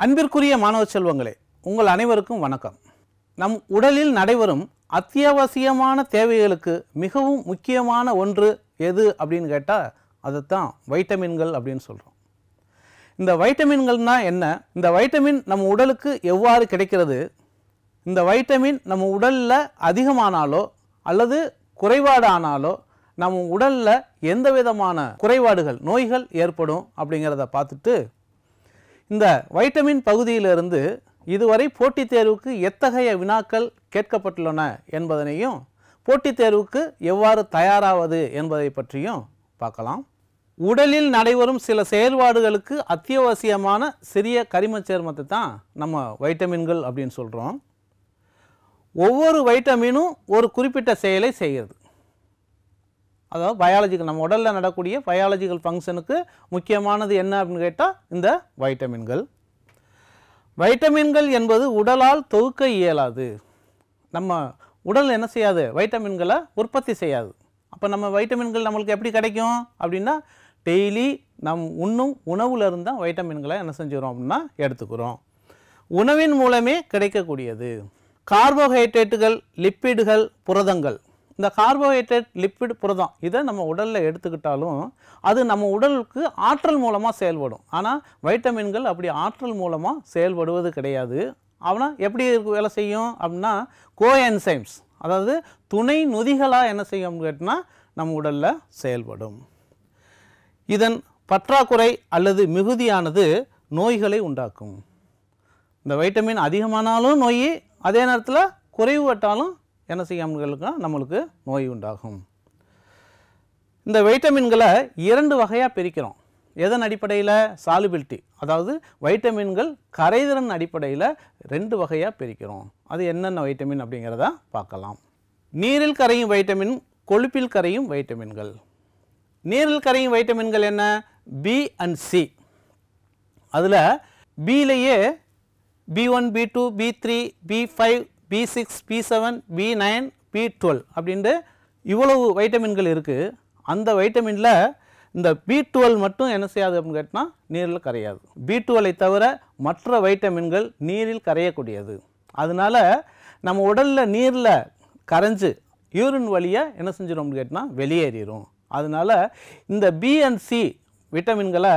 அன்பிற்குரிய மாணவ செல்வங்களே, உங்கள் அனைவருக்கும் வணக்கம். நம் உடலில் நடைபெறும் அத்தியாவசியமான தேவைகளுக்கு மிகவும் முக்கியமான ஒன்று எது அப்படின்னு கேட்டால் அதுதான் வைட்டமின்கள் அப்படின்னு சொல்கிறோம். இந்த வைட்டமின்கள்னால் என்ன? இந்த வைட்டமின் நம்ம உடலுக்கு எவ்வாறு கிடைக்கிறது? இந்த வைட்டமின் நம்ம உடலில் அதிகமானாலோ அல்லது குறைபாடு ஆனாலோ நம்ம உடலில் எந்த விதமான குறைபாடுகள் நோய்கள் ஏற்படும் அப்படிங்கிறத பார்த்துட்டு, இந்த வைட்டமின் பகுதியிலிருந்து இதுவரை போட்டித் தேர்வுக்கு எத்தகைய வினாக்கள் கேட்கப்பட்டுள்ளன என்பதனையும், போட்டித் தேர்வுக்கு எவ்வாறு தயாராவது என்பதை பற்றியும் பார்க்கலாம். உடலில் நடைபெறும் சில செயல்பாடுகளுக்கு அத்தியாவசியமான சிறிய கரிமச் சேர்மத்தை தான் நம்ம வைட்டமின்கள் அப்படின்னு சொல்கிறோம். ஒவ்வொரு வைட்டமினும் ஒரு குறிப்பிட்ட செயலை செய்கிறது. அதாவது பயாலஜிக்கல், நம்ம உடலில் நடக்கூடிய பயாலஜிக்கல் ஃபங்க்ஷனுக்கு முக்கியமானது என்ன அப்படின்னு கேட்டால் இந்த வைட்டமின்கள். வைட்டமின்கள் என்பது உடலால் தொகுக்க இயலாது. நம்ம உடல் என்ன செய்யாது? வைட்டமின்களை உற்பத்தி செய்யாது. அப்போ நம்ம வைட்டமின்கள் நம்மளுக்கு எப்படி கிடைக்கும் அப்படின்னா, டெய்லி நம் உண்ணும் உணவுலேருந்து தான் வைட்டமின்களை என்ன செஞ்சுக்கிறோம் அப்படின்னா எடுத்துக்கிறோம். உணவின் மூலமே கிடைக்கக்கூடியது. கார்போஹைட்ரேட்டுகள், லிப்பிடுகள், புரதங்கள். இந்த கார்போஹைட்ரேட், லிப்பிட், புரதம் இதை நம்ம உடலில் எடுத்துக்கிட்டாலும் அது நம்ம உடலுக்கு ஆற்றல் மூலமாக செயல்படும். ஆனால் வைட்டமின்கள் அப்படி ஆற்றல் மூலமாக செயல்படுவது கிடையாது. ஆனால் எப்படி வேலை செய்யும் அப்படின்னா, கோஎன்சைம்ஸ், அதாவது துணை நொதிகளாக என்ன செய்யும் கேட்டால் நம்ம உடலில் செயல்படும். இதன் பற்றாக்குறை அல்லது மிகுதியானது நோய்களை உண்டாக்கும். இந்த வைட்டமின் அதிகமானாலும் நோய், அதே நேரத்தில் குறைவுபட்டாலும் என்ன செய்யாமலுக்கு நம்மளுக்கு நோய் உண்டாகும். இந்த வைட்டமின்களை 2 வகையாக பிரிக்கிறோம். எதன் அடிப்படையில்? சாலுபிலிட்டி, அதாவது வைட்டமின்கள் கரைதிறன் அடிப்படையில் 2 வகையாக பிரிக்கிறோம். அது என்னென்ன வைட்டமின் அப்படிங்கிறத பார்க்கலாம். நீரில் கரையும் வைட்டமின், கொழுப்பில் கரையும் வைட்டமின்கள். நீரில் கரையும் வைட்டமின்கள் என்ன? B and C. அதில் பியிலேயே B1, B2, B3, B5, B6, B7, B9, B12 அப்படின்ட்டு இவ்வளவு வைட்டமின்கள் இருக்குது. அந்த வைட்டமினில் இந்த B12 மட்டும் என்ன செய்யாது அப்படின்னு கேட்டால் நீரில் கரையாது. B12ஐ தவிர மற்ற வைட்டமின்கள் நீரில் கரையக்கூடியது. அதனால் நம்ம உடலில் நீரில் கரைஞ்சு யூரின் வழியாக என்ன செஞ்சிடும் அப்படின்னு கேட்டால் வெளியேறிடும். அதனால் இந்த B and C விட்டமின்களை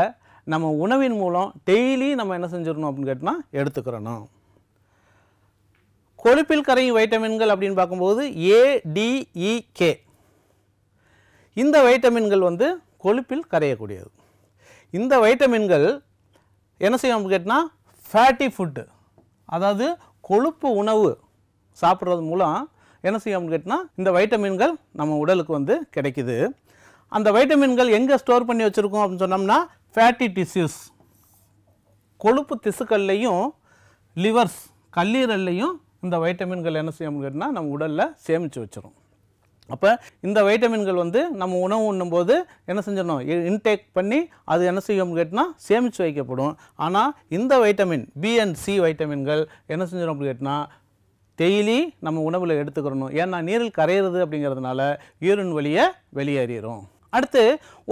நம்ம உணவின் மூலம் டெய்லி நம்ம என்ன செஞ்சிடணும் அப்படின்னு கேட்டால் எடுத்துக்கிறணும். கொழுப்பில் கரையும் வைட்டமின்கள் அப்படின்னு பார்க்கும்போது ADEK. இந்த வைட்டமின்கள் கொழுப்பில் கரையக்கூடியது. இந்த வைட்டமின்கள் என்ன செய்யும் அப்படின்னு கேட்டால் ஃபேட்டி ஃபுட்டு, அதாவது கொழுப்பு உணவு சாப்பிட்றது மூலம் என்ன செய்யும் அப்படின்னு கேட்டால் இந்த வைட்டமின்கள் நம்ம உடலுக்கு கிடைக்குது. அந்த வைட்டமின்கள் எங்கே ஸ்டோர் பண்ணி வச்சுருக்கோம் அப்படின்னு சொன்னோம்னா, ஃபேட்டி டிஷ்யூஸ், கொழுப்பு திசுக்கள்லையும், லிவர்ஸ், கல்லீரல்லையும் இந்த வைட்டமின்கள் என்ன செய்யும் கேட்டால் நம்ம உடலில் சேமித்து வச்சிடும். அப்போ இந்த வைட்டமின்கள் நம்ம உணவு உண்ணும்போது என்ன செஞ்சிடணும்? இன்டேக் பண்ணி அது என்ன செய்யும் கேட்டால் சேமித்து வைக்கப்படும். ஆனால் இந்த வைட்டமின் பி அண்ட் சி வைட்டமின்கள் என்ன செஞ்சிடும் அப்படின்னு கேட்டால் டெய்லி நம்ம உணவில் எடுத்துக்கிறணும். ஏன்னா நீரில் கரையிறது அப்படிங்கிறதுனால யூரின் வழியை வெளியேறிடும். அடுத்து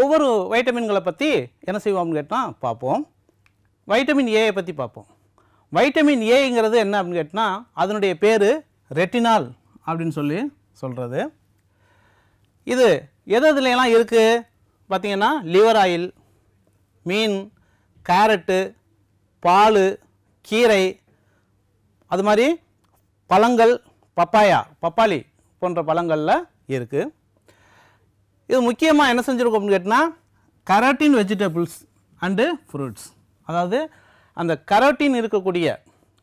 ஒவ்வொரு வைட்டமின்களை பற்றி என்ன செய்வோம்னு கேட்டால் பார்ப்போம். வைட்டமின் ஏயை பற்றி பார்ப்போம். வைட்டமின் ஏங்கிறது என்ன அப்படின்னு கேட்டால் அதனுடைய பேர் ரெட்டினால் அப்படின்னு சொல்கிறது. இது எதுலாம் இருக்குது பார்த்திங்கன்னா, லிவர் ஆயில், மீன், கேரட்டு, பால், கீரை, அது மாதிரி பழங்கள், பப்பாளி போன்ற பழங்களில் இருக்குது. இது முக்கியமாக என்ன செஞ்சுருக்கோம் அப்படின்னு கேட்டால் கரோட்டின் வெஜிடபிள்ஸ் அண்டு ஃப்ரூட்ஸ், அதாவது அந்த கரோட்டின் இருக்கக்கூடிய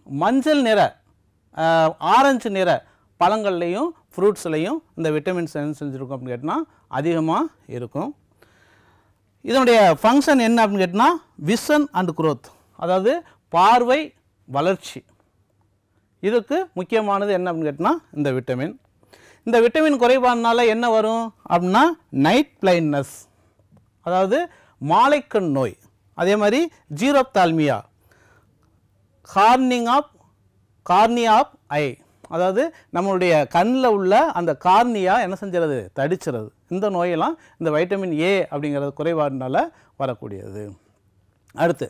மஞ்சள் நிற, ஆரஞ்சு நிற பழங்கள்லையும் ஃப்ரூட்ஸ்லையும் இந்த விட்டமின்ஸ் என்ன செஞ்சுருக்கோம் அப்படின்னு கேட்டால் அதிகமாக இருக்கும். இதனுடைய ஃபங்க்ஷன் என்ன அப்படின்னு கேட்டால் விஷன் அண்ட் குரோத், அதாவது பார்வை, வளர்ச்சி. இதுக்கு முக்கியமானது என்ன அப்படின்னு கேட்டால் இந்த விட்டமின். இந்த விட்டமின் குறைபாடுனால என்ன வரும் அப்படின்னா நைட் பிளைண்ட்னஸ், அதாவது மாலைக்கண் நோய், அதே மாதிரி ஜீரோப்தால்மியா, கார்னியா ஆஃப் ஐ, அதாவது நம்மளுடைய கண்ணில் உள்ள அந்த கார்னியா என்ன செஞ்சிறது? தடிச்சிறது. இந்த நோயெல்லாம் இந்த வைட்டமின் ஏ அப்படிங்கிறது குறைபாடுனால வரக்கூடியது. அடுத்து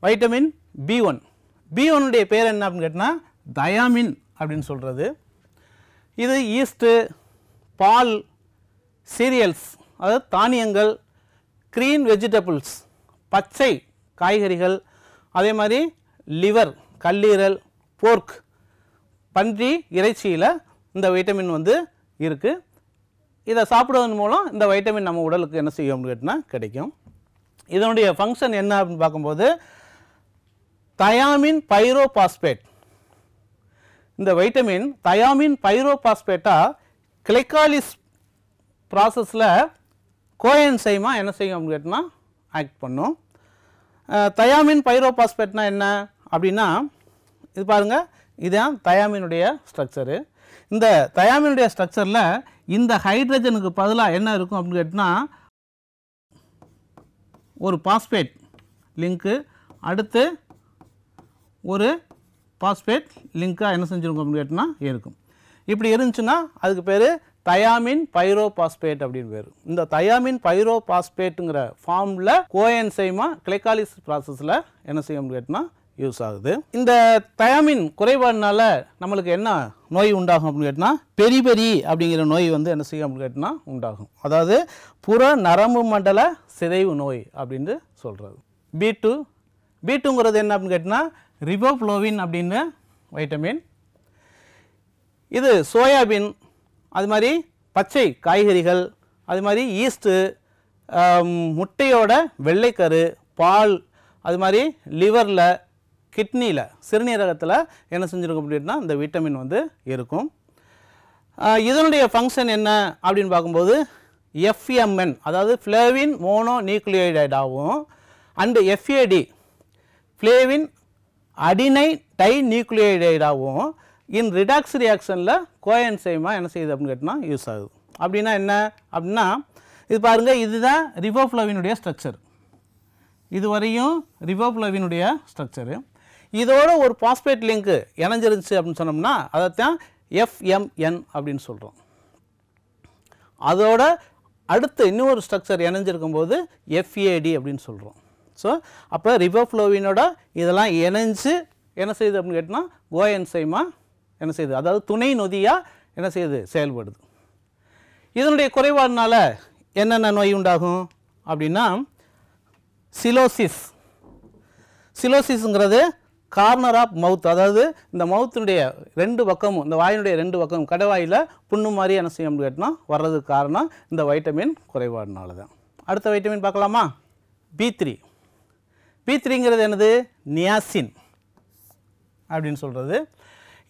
வைட்டமின் B1. B1 உடைய பேர் என்ன அப்படின்னு கேட்டால் தயாமின் அப்படின்னு சொல்கிறது. இது ஈஸ்ட்டு, பால், சீரியல்ஸ் அதாவது தானியங்கள், கிரீன் வெஜிடபிள்ஸ் பச்சை காய்கறிகள், அதே மாதிரி லிவர் கல்லீரல், போர்க் பன்றி இறைச்சியில் இந்த வைட்டமின் வந்து இருக்குது. இதை சாப்பிடுவதன் மூலம் இந்த வைட்டமின் நம்ம உடலுக்கு என்ன செய்யும் அப்படின்னு கேட்டால் கிடைக்கும். இதனுடைய ஃபங்க்ஷன் என்ன அப்படின்னு பார்க்கும்போது தயாமின் பைரோபாஸ்பேட். இந்த வைட்டமின் தயாமின் பைரோபாஸ்பேட்டாக கிளைகாலிஸ் ப்ராசஸில் கோஎன்சைமாக என்ன செய்யும் அப்படின்னு கேட்டால் ஆக்ட் பண்ணும். தயாமின் பைரோபாஸ்பேட்னா என்ன அப்படின்னா இது பாருங்கள், இதுதான் தயாமினுடைய ஸ்ட்ரக்சரு. இந்த தயாமினுடைய ஸ்ட்ரக்சரில் இந்த ஹைட்ரஜனுக்கு பதிலாக என்ன இருக்கும் அப்படின்னு கேட்டால் ஒரு பாஸ்பேட் லிங்க்கு, அடுத்து ஒரு பாஸ்பேட் லிங்காக என்ன செஞ்சுருக்கும் அப்படின்னு கேட்டால் இருக்கும். இப்படி இருந்துச்சுன்னா அதுக்கு பேர் தயாமின் பைரோபாஸ்பேட் அப்படின்னு பேர். இந்த தயாமின் பைரோபாஸ்பேட்டுங்கிற ஃபார்மில் கோஎன்சைமாக கிளைகாலிஸ் ப்ராசஸில் என்ன செய்ய கேட்டால் யூஸ் ஆகுது. இந்த தயாமின் குறைபாடுனால நம்மளுக்கு என்ன நோய் உண்டாகும் அப்படின்னு கேட்டால் பெரிபெரி அப்படிங்கிற நோய் வந்து என்ன செய்யும் அப்படின்னு கேட்டால் உண்டாகும். அதாவது புற நரம்பு மண்டல சிதைவு நோய் அப்படின்னு சொல்கிறது. B2ங்கிறது என்ன அப்படின்னு கேட்டால் ரிபோஃப்ளோவின் அப்படின்னு வைட்டமின். இது சோயாபீன், அது மாதிரி பச்சை காய்கறிகள், அது மாதிரி ஈஸ்ட்டு, முட்டையோட வெள்ளைக்கரு, பால், அது மாதிரி லிவரில், கிட்னியில், சிறுநீரகத்தில் என்ன செஞ்சுருக்கும் அப்படின்னா இந்த விட்டமின் வந்து இருக்கும். இதனுடைய ஃபங்க்ஷன் என்ன அப்படின்னு பார்க்கும்போது FMN அதாவது ஃப்ளேவின் மோனோ நியூக்ளியோடைடாகவும் and FAD flavin adenine di நியூக்ளியோடைடாகவும் இன் ரிடாக்ஸ் ரியாக்ஷனில் கோஎன்சைமாக என்ன செய்யுது அப்படின்னு கேட்டால் யூஸ் ஆகுது. அப்படின்னா என்ன அப்படின்னா இது பாருங்கள், இதுதான் ரிபோஃப்ளோவினுடைய ஸ்ட்ரக்சர். இதுவரையும் ரிபோஃப்ளோவினுடைய ஸ்ட்ரக்சரு. இதோட ஒரு பாஸ்பேட் லிங்க்கு இணைஞ்சிருந்துச்சு அப்படின்னு சொன்னோம்னா அதைத்தான் FMN அப்படின்னு சொல்கிறோம். அதோட அடுத்து இன்னொரு ஸ்ட்ரக்சர் இணைஞ்சிருக்கும் போது FAD அப்படின்னு சொல்கிறோம். ஸோ அப்போ ரிபோஃப்ளோவினோட இதெல்லாம் இணைஞ்சு என்ன செய்யுது அப்படின்னு கேட்டால் கோஎன்சைமாக என்ன செய்யுது, அதாவது துணை நொதியாக என்ன செய்யுது செயல்படுது. இதனுடைய குறைபாடுனால என்னென்ன நோய் உண்டாகும் அப்படின்னா சிலோசிஸ்ங்கிறது கார்னர் ஆஃப் மவுத், அதாவது இந்த மவுத்தினுடைய ரெண்டு பக்கமும், இந்த வாயினுடைய ரெண்டு பக்கமும் கடைவாயில் புண்ணு மாதிரி என்ன செய்ய கேட்டால் வர்றதுக்கு காரணம் இந்த வைட்டமின் குறைபாடுனால தான். அடுத்த வைட்டமின் பார்க்கலாமா? B3ங்கிறது என்னது, நியாசின் அப்படின்னு சொல்கிறது.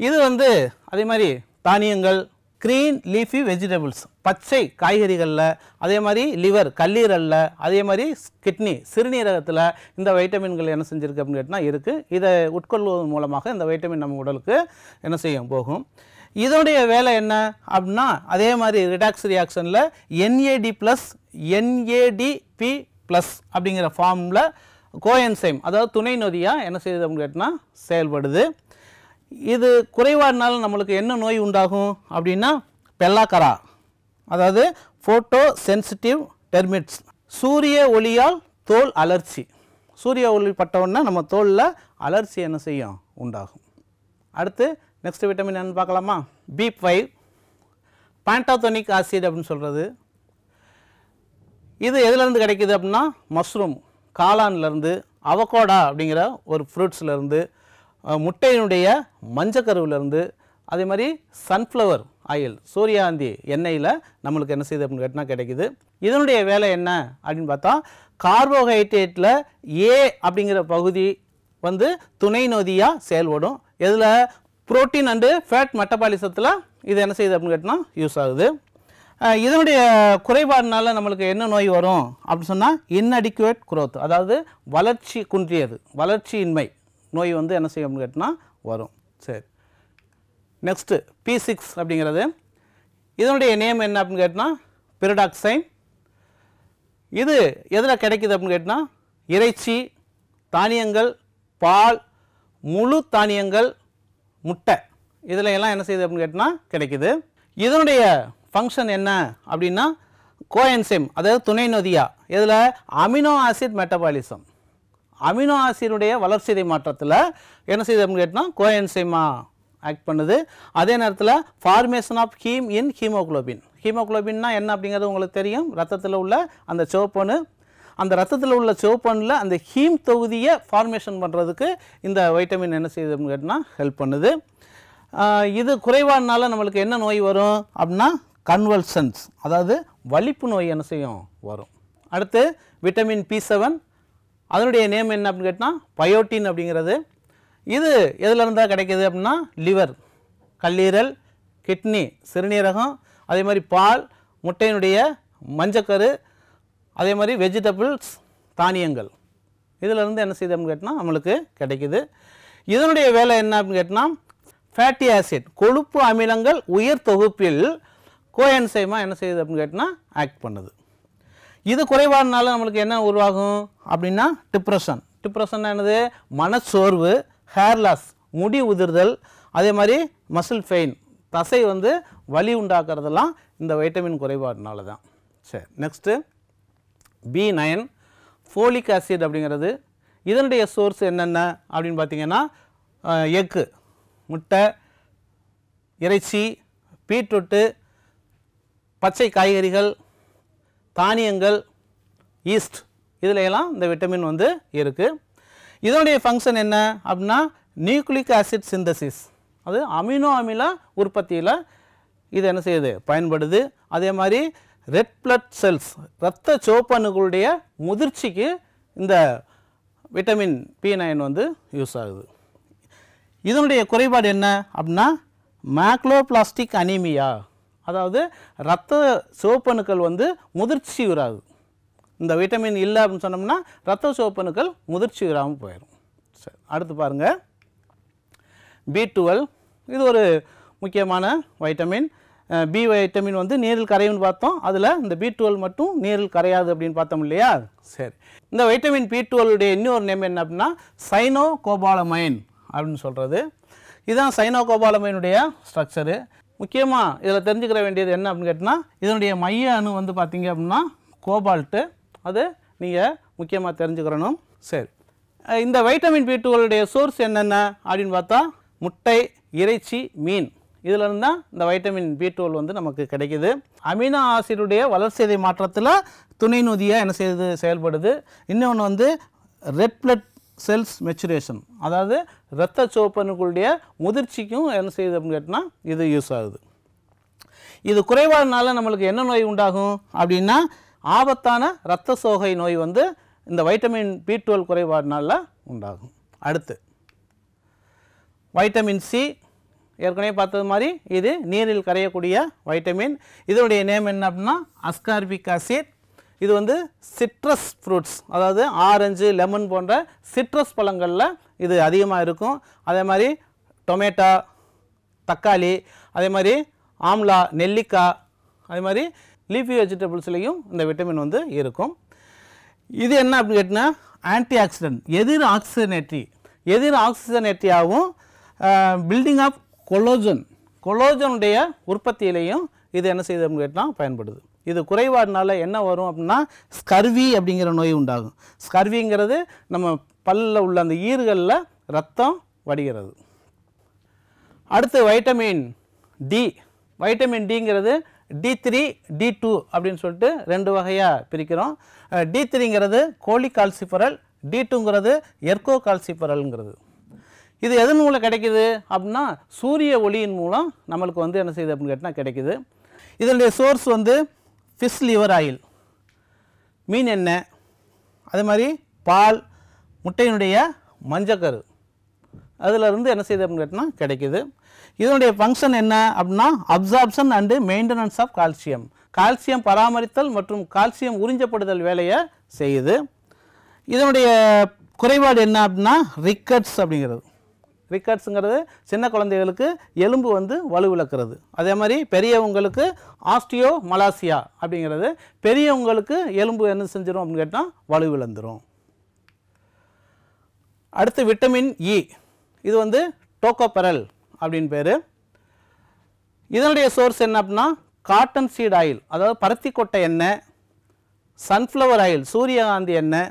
இது வந்து அதே மாதிரி தானியங்கள், கிரீன் லீஃபி வெஜிடபிள்ஸ் பச்சை காய்கறிகளில், அதே மாதிரி லிவர் கல்லீரலில், அதே மாதிரி கிட்னி சிறுநீரகத்தில் இந்த வைட்டமின்கள் என்ன செஞ்சுருக்கு அப்படின்னு கேட்டால் இருக்குது. இதை உட்கொள்வதன் மூலமாக இந்த வைட்டமின் நம்ம உடலுக்கு என்ன செய்யும் போகும். இதனுடைய வேலை என்ன அப்படின்னா அதே மாதிரி ரிடாக்ஸ் ரியாக்ஷனில் NAD+, NADP+ அப்படிங்கிற ஃபார்மில் கோஎன்சைம் அதாவது துணை நொதியாக என்ன செய்யுது அப்படின்னு கேட்டால் செயல்படுது. இது குறைபாடுனால நம்மளுக்கு என்ன நோய் உண்டாகும் அப்படின்னா பெல்லாக்கரா, அதாவது ஃபோட்டோ சென்சிட்டிவ் டெர்மிட்ஸ், சூரிய ஒளியால் தோல் அலர்ச்சி. சூரிய ஒளி பட்டவுடனே நம்ம தோலில் அலர்ச்சி என்ன செய்யும் உண்டாகும். அடுத்து நெக்ஸ்ட் விட்டமின் என்னன்னு பார்க்கலாமா? B5 பான்டாத்தோனிக் ஆசிட் அப்படின்னு சொல்கிறது. இது எதுலேருந்து கிடைக்கிது அப்படின்னா மஷ்ரூம், காளான்லேருந்து, அவகோடா அப்படிங்கிற ஒரு ஃப்ரூட்ஸ்லேருந்து, முட்டையினுடைய மஞ்சக்கருவிலேருந்து, அதே மாதிரி சன்ஃப்ளவர் ஆயில் சூரியகாந்தி எண்ணெயில் நம்மளுக்கு என்ன செய்யுது அப்படின்னு கேட்டால் கிடைக்குது. இதனுடைய வேலை என்ன அப்படின்னு பார்த்தா கார்போஹைட்ரேட்டில் A அப்படிங்கிற பகுதி வந்து துணை நொதியாக செயல்படும். இதில் புரோட்டீன் அண்டு ஃபேட் மெட்டபாலிசத்தில் இது என்ன செய்யுது அப்படின்னு கேட்டால் யூஸ் ஆகுது. இதனுடைய குறைபாடுனால நம்மளுக்கு என்ன நோய் வரும் அப்படின்னு சொன்னால் இன்அடிக்குவேட் குரோத், அதாவது வளர்ச்சி குன்றியது, வளர்ச்சியின்மை நோய் வந்து என்ன செய்யும் அப்படின்னு கேட்டால் வரும். சரி, நெக்ஸ்ட்டு P6 அப்படிங்கிறது. இதனுடைய நேம் என்ன அப்படின்னு கேட்டால் பிரிடாக்சைன். இது எதில் கிடைக்குது அப்படின்னு கேட்டால் இறைச்சி, தானியங்கள், பால், முழு தானியங்கள், முட்டை இதில் எல்லாம் என்ன செய்யுது அப்படின்னு கேட்டால் கிடைக்குது. இதனுடைய ஃபங்க்ஷன் என்ன அப்படின்னா கோஎன்சைம், அதாவது துணை நொதியா, இதில் அமினோ ஆசிட் மெட்டபாலிசம், அமினோ ஆசிடுடைய வளர்சிதை மாற்றத்தில் என்ன செய்யுது அப்படின்னு கேட்டால் கோஎன்சைமாக ஆக்ட் பண்ணுது. அதே நேரத்தில் formation of haem in haemoglobin. ஹீமோகுளோபின்னா என்ன அப்படிங்கிறது உங்களுக்கு தெரியும், ரத்தத்தில் உள்ள அந்த சிவப்பணு. அந்த ரத்தத்தில் உள்ள சிவப்பணுல அந்த ஹீம் தொகுதியை ஃபார்மேஷன் பண்ணுறதுக்கு இந்த வைட்டமின் என்ன செய்யுது அப்படின்னு கேட்டால் ஹெல்ப் பண்ணுது. இது குறைவானால நம்மளுக்கு என்ன நோய் வரும் அப்படின்னா கன்வல்சன்ஸ், அதாவது வலிப்பு நோய் என்ன செய்யும் வரும். அடுத்து விட்டமின் B7, அதனுடைய நேம் என்ன அப்படின்னு கேட்டால் பயோட்டின் அப்படிங்கிறது. இது எதில் இருந்தால் கிடைக்கிது அப்படின்னா லிவர், கல்லீரல், கிட்னி சிறுநீரகம், அதே மாதிரி பால், முட்டையினுடைய மஞ்சக்கரு, அதே மாதிரி வெஜிடபிள்ஸ் தானியங்கள், இதிலிருந்து என்ன செய்யுது அப்படின்னு கேட்டால் நம்மளுக்கு கிடைக்குது. இதனுடைய வேலை என்ன அப்படின்னு கேட்டால் ஃபேட்டி ஆசிட் கொழுப்பு அமிலங்கள் உயர் தொகுப்பில் கோஎன்சைமாக என்ன செய்யுது அப்படின்னு கேட்டால் ஆக்ட் பண்ணுது. இது குறைபாடுனால நம்மளுக்கு என்ன உருவாகும் அப்படின்னா டிப்ரெஷன். டிப்ரெஷன் என்னது, மனச்சோர்வு, ஹேர் லாஸ் முடி உதிர்தல், அதே மாதிரி மசில் பெயின் தசை வந்து வலி உண்டாக்குறதெல்லாம் இந்த வைட்டமின் குறைபாடுனால தான். சரி, நெக்ஸ்ட்டு B9 ஃபோலிக் ஆசிட் அப்படிங்கிறது. இதனுடைய சோர்ஸ் என்னென்ன அப்படின்னு பார்த்தீங்கன்னா எக்கு, முட்டை, இறைச்சி, பீட்ரூட்டு, பச்சை காய்கறிகள், தானியங்கள், ஈஸ்ட், இதில் எல்லாம் இந்த விட்டமின் வந்து இருக்குது. இதனுடைய ஃபங்க்ஷன் என்ன அப்படின்னா நியூக்ளிக் ஆசிட் சிந்தசிஸ், அது அமினோ அமில உற்பத்தியில் இது என்ன செய்யுது பயன்படுது. அதே மாதிரி ரெட் பிளட் செல்ஸ் இரத்த சிவப்பணுக்களுடைய முதிர்ச்சிக்கு இந்த விட்டமின் B9 வந்து யூஸ் ஆகுது. இதனுடைய குறைபாடு என்ன அப்படின்னா மேக்லோபிளாஸ்டிக் அனீமியா, அதாவது இரத்த சிவப்பணுக்கள் வந்து முதிர்ச்சி உறாது. இந்த விட்டமின் இல்லை அப்படின்னு சொன்னோம்னா இரத்த சிவப்பணுக்கள் முதிர்ச்சி உறாமல் போயிடும். சரி, அடுத்து பாருங்கள் B12. இது ஒரு முக்கியமான வைட்டமின். பி வைட்டமின் வந்து நீரில் கரையும்னு பார்த்தோம், அதில் இந்த B12 மட்டும் நீரில் கரையாது அப்படின்னு பார்த்தோம் இல்லையா. சரி, இந்த வைட்டமின் B12 உடைய இன்னொரு நேம் என்ன அப்படின்னா சைனோகோபாலமைன் அப்படின்னு சொல்கிறது. இதுதான் சைனோகோபாலமைனுடைய ஸ்ட்ரக்சரு. முக்கியமாக இதில் தெரிஞ்சுக்கிற வேண்டியது என்ன அப்படின்னு கேட்டால் இதனுடைய மைய அணு வந்து பார்த்திங்க அப்படின்னா கோபால்ட்டு, அது நீங்கள் முக்கியமாக தெரிஞ்சுக்கிறணும். சரி, இந்த வைட்டமின் B12 உடைய சோர்ஸ் என்னென்ன அப்படின்னு பார்த்தா முட்டை, இறைச்சி, மீன், இதிலிருந்து தான் இந்த வைட்டமின் B12 வந்து நமக்கு கிடைக்குது. அமினோ ஆசிடுடைய வளர்சிதை மாற்றத்தில் துணை நொதியாக என்ன செய்யுது செயல்படுது. இன்னொன்று வந்து ரெட் பிளட் செல்ஸ் மெச்சுரேஷன், அதாவது இரத்த சிவப்பணுக்களுடைய முதிர்ச்சிக்கும் என்ன செய்யுது அப்படின்னு கேட்டால் இது யூஸ் ஆகுது. இது குறைபாடுனால நம்மளுக்கு என்ன நோய் உண்டாகும் அப்படின்னா ஆபத்தான இரத்த சோகை நோய் வந்து இந்த வைட்டமின் B12 குறைபாடுனால உண்டாகும். அடுத்து வைட்டமின் C, ஏற்கனவே பார்த்தது மாதிரி இது நீரில் கரையக்கூடிய வைட்டமின். இதனுடைய நேம் என்ன அப்படின்னா அஸ்கார்பிக் ஆசிட். இது வந்து சிட்ரஸ் ஃப்ரூட்ஸ், அதாவது ஆரஞ்சு, லெமன் போன்ற சிட்ரஸ் பழங்களில் இது அதிகமாக இருக்கும். அதே மாதிரி டொமேட்டோ, தக்காளி, அதே மாதிரி ஆம்லா, நெல்லிக்காய், அதே மாதிரி லீஃபி வெஜிடபிள்ஸ்லேயும் இந்த விட்டமின் வந்து இருக்கும். இது என்ன அப்படின்னு கேட்டிங்கன்னா ஆன்டி ஆக்சிடென்ட், எதிர் ஆக்சிஜனேற்றியாகவும் பில்டிங் ஆஃப் கொலோஜனுடைய உற்பத்தியிலையும் இது என்ன செய்யுது அப்படின்னு கேட்டால் பயன்படுது. இது குறைபாடுனால என்ன வரும் அப்படின்னா ஸ்கர்வி அப்படிங்கிற நோய் உண்டாகும். ஸ்கர்விங்கிறது நம்ம பல்லில் உள்ள அந்த ஈறுகளில் ரத்தம் வடிகிறது. அடுத்து vitamin D. Vitamin டிங்கிறது D3, D2 அப்படின்னு சொல்லிட்டு ரெண்டு வகையாக பிரிக்கிறோம். D3ங்கிறது கோலிகால்சிஃபரல், D2ங்கிறது எர்கோ கால்சிஃபரல்ங்கிறது. இது எதன் மூலம் கிடைக்குது அப்படின்னா சூரிய ஒளியின் மூலம் நம்மளுக்கு வந்து என்ன செய்யுது அப்படின்னு கேட்டால் கிடைக்குது. இதனுடைய சோர்ஸ் வந்து ஃபிஷ் லிவர் ஆயில், மீன் எண்ணெய், அதே மாதிரி பால், முட்டையினுடைய மஞ்சக்கரு, அதிலிருந்து என்ன செய்யுது அப்படின்னு கேட்டால் கிடைக்குது. இதனுடைய ஃபங்க்ஷன் என்ன அப்படின்னா absorption and maintenance of calcium, calcium பராமரித்தல் மற்றும் கால்சியம் உறிஞ்சப்படுதல் வேலையை செய்யுது. இதனுடைய குறைபாடு என்ன அப்படின்னா ரிக்கட்ஸ் அப்படிங்கிறது. ரிக்கட்ஸுங்கிறது சின்ன குழந்தைகளுக்கு எலும்பு வந்து வலுவிழக்கிறது. அதே மாதிரி பெரியவங்களுக்கு ஆஸ்டியோ மலாசியா அப்படிங்கிறது, பெரியவங்களுக்கு எலும்பு என்ன செஞ்சிடும் அப்படின்னு கேட்டால் வலுவிழந்துடும். அடுத்து விட்டமின் இ. இது வந்து டோகோபெரல் அப்படின்னு பேர். இதனுடைய சோர்ஸ் என்ன அப்படின்னா காட்டன் சீட் ஆயில், அதாவது பருத்தி கொட்டை எண்ணெய், சன்ஃப்ளவர் ஆயில், சூரியகாந்தி எண்ணெய்,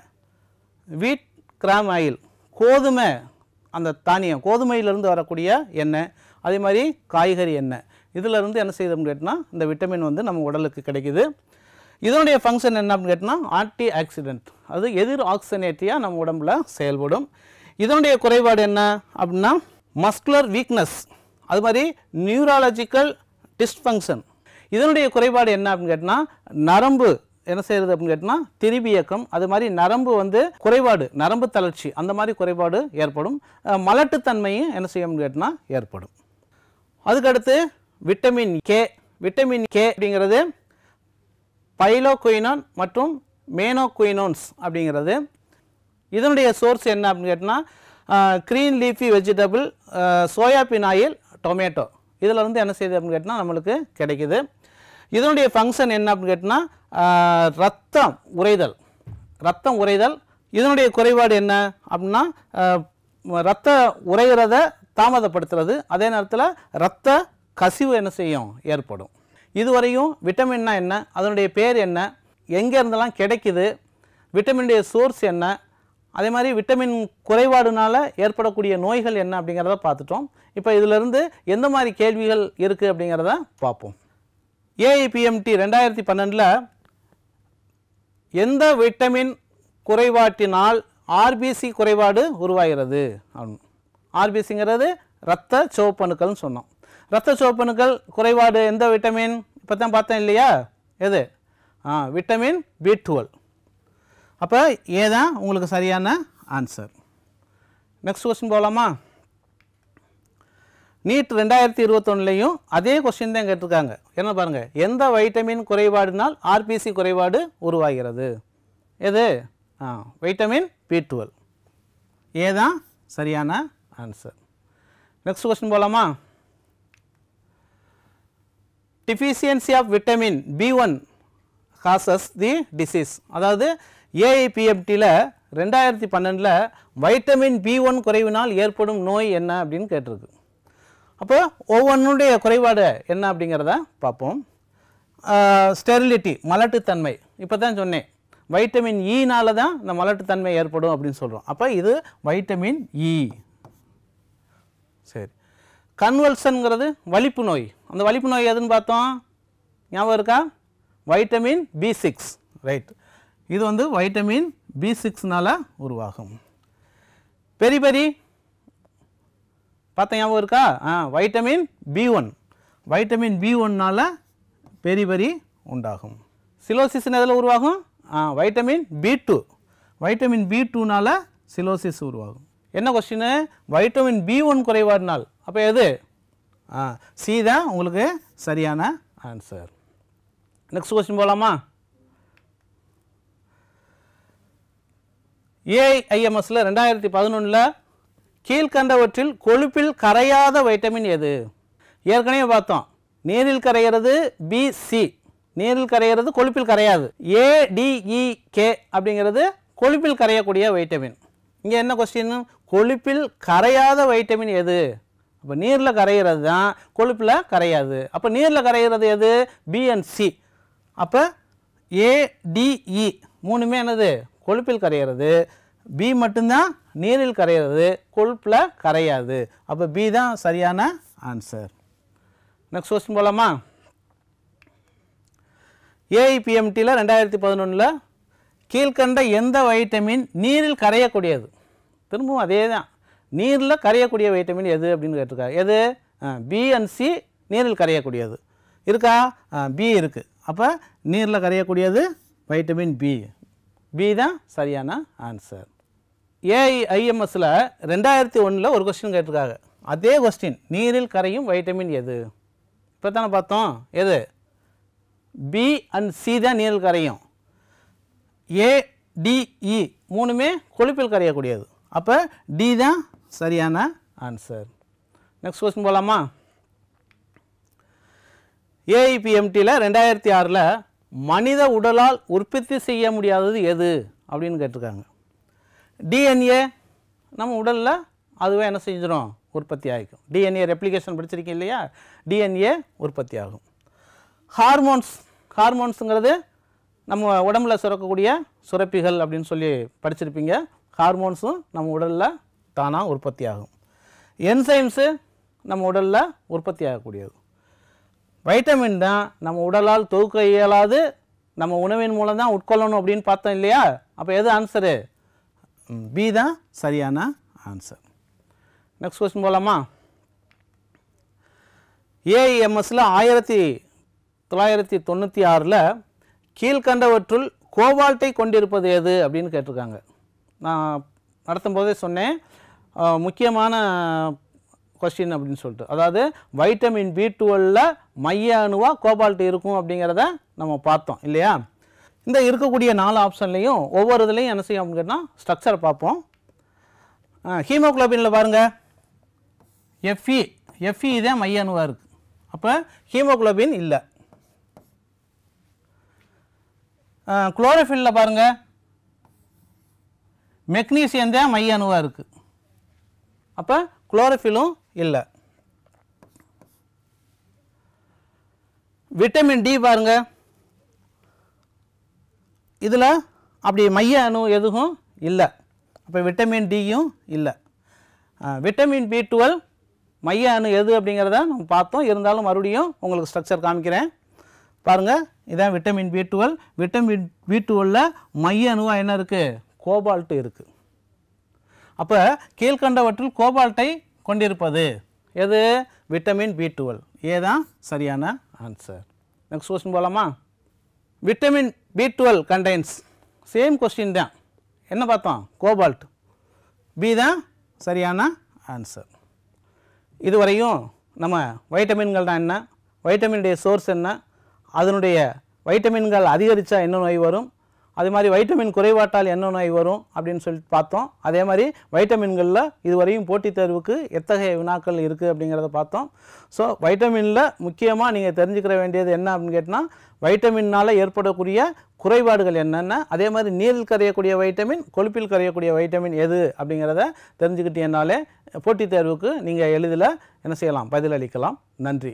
வீட் கிராம் ஆயில், கோதுமை அந்த தானியம் கோதுமையிலிருந்து வரக்கூடிய எண்ணெய், அதே மாதிரி காய்கறி எண்ணெய், இதிலிருந்து என்ன செய்யுதுன்னு கேட்டால் இந்த விட்டமின் வந்து நம்ம உடலுக்கு கிடைக்குது. இதனுடைய ஃபங்க்ஷன் என்ன அப்படின்னு கேட்டால் ஆன்டி ஆக்சிடென்ட், அது எதிர் ஆக்சிஜனேட்டியாக நம்ம உடம்புல செயல்படும். இதனுடைய குறைபாடு என்ன அப்படின்னா மஸ்குலர் வீக்னஸ், அது மாதிரி நியூராலஜிக்கல் டிஸ்ஃபங்க்ஷன். இதனுடைய குறைபாடு என்ன அப்படின்னு கேட்டால் நரம்பு என்ன செய்கிறது அப்படின்னு கேட்டால் திரிபியக்கம், அது மாதிரி நரம்பு வந்து குறைபாடு, நரம்பு தளர்ச்சி, அந்த மாதிரி குறைபாடு ஏற்படும். மலட்டுத்தன்மையும் என்ன செய்யும் கேட்டால் ஏற்படும். அதுக்கடுத்து விட்டமின் கே. விட்டமின் கே அப்படிங்கிறது பைலோகுயினான் மற்றும் மேனோகுயினோன்ஸ் அப்படிங்கிறது. இதனுடைய சோர்ஸ் என்ன அப்படின்னு கேட்டால் green leafy vegetable, soybean oil, tomato, இதில் வந்து என்ன செய்யுது அப்படின்னு கேட்டால் நம்மளுக்கு கிடைக்குது. இதனுடைய ஃபங்க்ஷன் என்ன அப்படின்னு கேட்டால் ரத்தம் உறைதல், ரத்தம் உறைதல். இதனுடைய குறைபாடு என்ன அப்படின்னா ரத்த உறைகிறத தாமதப்படுத்துறது, அதே நேரத்தில் இரத்த கசிவு என்ன செய்யும் ஏற்படும். இதுவரையும் விட்டமின்னா என்ன, அதனுடைய பேர் என்ன, எங்கே இருந்தெல்லாம் கிடைக்குது, விட்டமினுடைய சோர்ஸ் என்ன, அதே மாதிரி விட்டமின் குறைபாடுனால ஏற்படக்கூடிய நோய்கள் என்ன அப்படிங்கிறத பார்த்துட்டோம். இப்போ இதிலிருந்து எந்த மாதிரி கேள்விகள் இருக்குது அப்படிங்கிறத பார்ப்போம். ஏஐபிஎம்டி 2012 எந்த விட்டமின் குறைபாட்டினால் ஆர்பிசி குறைபாடு உருவாகிறது. ஆர்பிசிங்கிறது இரத்த சிவப்பணுக்கள்னு சொன்னோம். இரத்த சிவப்பணுக்கள் குறைபாடு எந்த விட்டமின் இப்போ தான் பார்த்தேன் இல்லையா, எது விட்டமின் B12. அப்போ ஏதான் உங்களுக்கு சரியான ஆன்சர். நெக்ஸ்ட் கொஸ்டின் போகலாமா. நீட் 2021 அதே கொஸ்டின் தான் கேட்டிருக்காங்க. என்ன பாருங்கள், எந்த வைட்டமின் குறைபாடினால் ஆர்பிசி குறைபாடு உருவாகிறது, எது வைட்டமின் B12. ஏதான் சரியான ஆன்சர். நெக்ஸ்ட் கொஸ்டின் போகலாமா. Deficiency of vitamin B1 causes the disease. அதாவது ஏஐபிஎம்டியில் 2012 வைட்டமின் B1 குறைவினால் ஏற்படும் நோய் என்ன அப்படின்னு கேட்டிருக்கு. அப்போ ஒவ்வொன்றுடைய குறைபாடு என்ன அப்படிங்கிறத பார்ப்போம். ஸ்டெரிலிட்டி, மலட்டுத்தன்மை, இப்போ தான் சொன்னேன் வைட்டமின் ஈனால தான் இந்த மலட்டுத்தன்மை ஏற்படும் அப்படின்னு சொல்கிறோம். அப்போ இது வைட்டமின் இ. சரி, கன்வல்சன்கிறது வலிப்பு நோய். அந்த வலிப்பு நோய் எதுன்னு பார்த்தோம், ஞாபகம் இருக்கா, வைட்டமின் B6. ரைட், இது வந்து வைட்டமின் B6னால உருவாகும். பெரிபெரி பார்த்தா ஞாபகம் இருக்கா, வைட்டமின் B1. வைட்டமின் B1னால பெரிபெரி உண்டாகும். சிலோசிஸ் எதில் உருவாகும், வைட்டமின் B2. வைட்டமின் B2னால சிலோசிஸ் உருவாகும். என்ன கொஸ்டின், வைட்டமின் B1 குறைபாடுனால், அப்போ எது, சி தான் உங்களுக்கு சரியான ஆன்சர். நெக்ஸ்ட் கொஸ்டின் போகலாமா. ஏஐஎம்எஸ்ல 2011 கீழ்கண்டவற்றில் கொழுப்பில் கரையாத வைட்டமின் எது. ஏற்கனவே பார்த்தோம், நீரில் கரைகிறது பிசி, நீரில் கரைகிறது கொழுப்பில் கரையாது. ஏடிஇகே அப்படிங்கிறது கொழுப்பில் கரையக்கூடிய வைட்டமின். இங்கே என்ன கொஸ்டின், கொழுப்பில் கரையாத வைட்டமின் எது. அப்போ நீரில் கரைகிறது தான், கொழுப்பில் கரையாது. அப்போ நீரில் கரைகிறது எது, பி அண்ட் சி. அப்போ ஏடிஇ மூணுமே என்னது, கொழுப்பில் கரைகிறது. பி மட்டும்தான் நீரில் கரைகிறது, கொழுப்பில் கரையாது. அப்போ பி தான் சரியான ஆன்சர். நெக்ஸ்ட் கொஸ்டின் போகலாமா. ஏஐபிஎம்டியில் 2011 கீழ்கண்ட எந்த வைட்டமின் நீரில் கரையக்கூடியது. திரும்பவும் அதே தான், நீரில் கரையக்கூடிய வைட்டமின் எது அப்படின்னு கேட்டிருக்காங்க. எது, பி அண்ட் சி நீரில் கரையக்கூடியது இருக்கா, பி இருக்குது. அப்போ நீரில் கரையக்கூடியது வைட்டமின் பி. பி தான் சரியான ஆன்சர். ஏஐஎம்எஸ்ல 2001 ஒரு கொஸ்டின் கேட்டிருக்காங்க. அதே கொஸ்டின், நீரில் கரையும் வைட்டமின் எது. இப்போ தானே பார்த்தோம், எது, பி அண்ட் சி தான் நீரில் கரையும். ஏடிஇ மூணுமே கொழுப்பில் கரையக்கூடியது. அப்போ டி தான் சரியான ஆன்சர். நெக்ஸ்ட் கொஸ்டின் போகலாமா. ஏஐபிஎம்டியில் 2006 மனித உடலால் உற்பத்தி செய்ய முடியாதது எது அப்படின்னு கேட்டிருக்காங்க. டிஎன்ஏ நம்ம உடலில் அதுவே என்ன செஞ்சிடும், உற்பத்தி ஆகிக்கும். டிஎன்ஏ ரெப்ளிகேஷன் படிச்சிருக்கீங்க இல்லையா, டிஎன்ஏ உற்பத்தி ஆகும். ஹார்மோன்ஸ், ஹார்மோன்ஸுங்கிறது நம்ம உடம்புல சுரக்கக்கூடிய சுரப்பிகள் அப்படின்னு சொல்லி படிச்சிருப்பீங்க. ஹார்மோன்ஸும் நம்ம உடலில் தானாக உற்பத்தி ஆகும். என்சைம்ஸு நம்ம உடலில் உற்பத்தி ஆகக்கூடியது. வைட்டமின் தான் நம்ம உடலால் தொகுக்க இயலாது, நம்ம உணவின் மூலம் தான் உட்கொள்ளணும் அப்படின்னு பார்த்தோம் இல்லையா? அப்போ எது ஆன்சரு? பி தான் சரியான ஆன்சர். நெக்ஸ்ட் கொஸ்டின் போகலாமா? ஏஐஎம்எஸில் 1996 கீழ்கண்டவற்றுள் கோபால்ட்டை கொண்டிருப்பது எது அப்படின்னு கேட்டிருக்காங்க. நான் நடத்தும் போதே சொன்னேன் முக்கியமான கொஸ்டின் அப்படின்னு சொல்லிட்டு. அதாவது வைட்டமின் B12 மைய அணுவாக கோபால்ட் இருக்கும் அப்படிங்கிறத நம்ம பார்த்தோம் இல்லையா? இந்த இருக்கக்கூடிய 4 ஆப்ஷன்லையும் ஒவ்வொரு இதுலையும் என்ன செய்யும் அப்படின்னு கேட்டால் ஸ்ட்ரக்சரை பார்ப்போம். ஹீமோகுளோபினில் பாருங்கள், எஃப்இ தான் மைய அணுவாக இருக்குது. அப்போ ஹீமோகுளோபின் இல்லை. குளோரோஃபில்லில் பாருங்கள், மெக்னீசியம் தான் மைய அணுவாக இருக்குது. அப்போ குளோரோஃபிலும் இல்லை. விட்டமின் டி பாருங்க, இதில் அப்படி மைய அணு எதுவும் இல்லை. அப்போ விட்டமின் டியும் இல்லை. விட்டமின் B12 மைய அணு எது அப்படிங்கிறத நம்ம பார்த்தோம். இருந்தாலும் மறுபடியும் உங்களுக்கு ஸ்ட்ரக்சர் காமிக்கிறேன் பாருங்கள். இதான் விட்டமின் B12. விட்டமின் B12 மைய அணுவாக என்ன இருக்குது? கோபால்ட் இருக்குது. அப்போ கீழ்கண்டவற்றில் கோபால்ட்டை கொண்டிருப்பது எது? Vitamin B12. ஏதான் சரியான ஆன்சர். நெக்ஸ்ட் கொஸ்டின் போகலாமா? Vitamin B12 contains, same question தான். என்ன பார்த்தோம்? கோபால்ட். பி தான் சரியான ஆன்சர். இதுவரையும் நம்ம வைட்டமின்கள் தான் என்ன, வைட்டமினுடைய சோர்ஸ் என்ன, அதனுடைய வைட்டமின்கள் அதிகரித்தா என்ன நோய் வரும், அதே மாதிரி வைட்டமின் குறைபாட்டால் என்ன நோய் வரும் அப்படின்னு சொல்லிட்டு பார்த்தோம். அதே மாதிரி வைட்டமின்களில் இதுவரையும் போட்டித் தேர்வுக்கு எத்தகைய வினாக்கள் இருக்குது அப்படிங்கிறத பார்த்தோம். ஸோ வைட்டமினில் முக்கியமாக நீங்கள் தெரிஞ்சுக்கிற வேண்டியது என்ன அப்படின்னு கேட்டால், வைட்டமின்னால் ஏற்படக்கூடிய குறைபாடுகள் என்னென்ன, அதே மாதிரி நீரில் கரையக்கூடிய வைட்டமின், கொழுப்பில் கரையக்கூடிய வைட்டமின் எது அப்படிங்கிறத தெரிஞ்சுக்கிட்டீங்கன்னாலே போட்டித் தேர்வுக்கு நீங்கள் எளிதில் என்ன செய்யலாம்? பதிலளிக்கலாம். நன்றி.